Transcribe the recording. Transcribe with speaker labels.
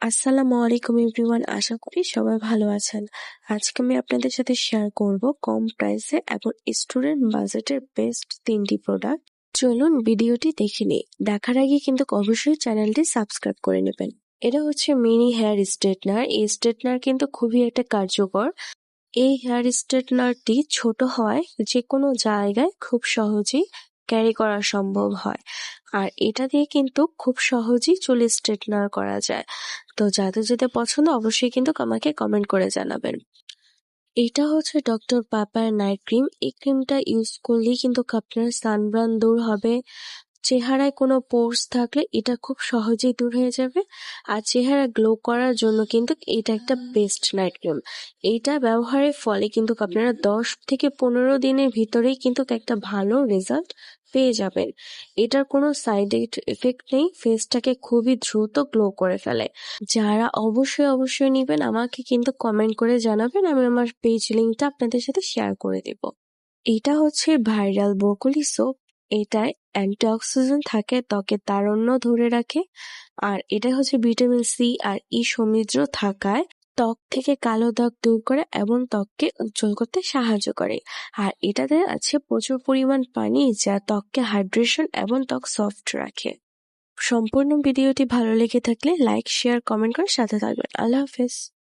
Speaker 1: আসসালামু আলাইকুম এভরিওয়ান, আশা করি সবাই ভালো আছেন। আজকে আমি আপনাদের সাথে শেয়ার করব কম প্রাইসে এবং স্টুডেন্ট বাজেটের বেস্ট 3টি প্রোডাক্ট। চলুন ভিডিওটি দেখে নিই। দেখার আগে কিন্তু অবশ্যই চ্যানেলটি সাবস্ক্রাইব করে নেবেন। এটা হচ্ছে মিনি হেয়ার স্ট্রেটনার। এই স্ট্রেটনার কিন্তু খুবই একটা কার্যকর। এই হেয়ার স্ট্রেটনারটি ছোট হওয়ায় যে কোনো জায়গায় খুব সহজেই ক্যারি করা সম্ভব হয়, আর এটা দিয়ে কিন্তু খুব সহজেই চুল স্ট্রেটনার করা যায়। তো যাদের যেটা পছন্দ অবশ্যই কিন্তু আমাকে কমেন্ট করে জানাবেন। এটা হচ্ছে ডক্টর পাপার নাইট ক্রিম। এই ক্রিমটা ইউজ করলেই কিন্তু আপনার সানবার্ন দূর হবে। চেহারায় কোনো পোর্স থাকলে এটা খুব সহজেই দূর হয়ে যাবে। আর চেহারা গ্লো করার জন্য কিন্তু এটা একটা বেস্ট নাইট ক্রিম। এইটা ব্যবহারের ফলে কিন্তু আপনারা 10 থেকে 15 দিনের ভিতরেই কিন্তু একটা ভালো রেজাল্ট পেয়ে যাবেন। এটার কোনো সাইড এফেক্ট নেই, ফেসটাকে খুবই দ্রুত গ্লো করে ফেলে। যারা অবশ্যই নেবেন আমাকে কিন্তু কমেন্ট করে জানাবেন, আমি আমার পেজ লিঙ্কটা আপনাদের সাথে শেয়ার করে দেব। এটা হচ্ছে ভাইরাল ব্রোকলি সোপ। এটায় অ্যান্টিঅক্সিডেন্ট থাকে, ত্বকে তারুণ্য ধরে রাখে। আর এটা হচ্ছে ভিটামিন সি আর ই সমৃদ্ধ থাকায় ত্বক থেকে কালো দাগ দূর করে এবং ত্বককে উজ্জ্বল করতে সাহায্য করে। আর এটাতে আছে প্রচুর পরিমাণ পানি, যা ত্বককে হাইড্রেশন এবং ত্বক সফট রাখে। সম্পূর্ণ ভিডিওটি ভালো লেগে থাকলে লাইক, শেয়ার, কমেন্ট করে সাথে থাকবেন। আল্লাহ হাফেজ।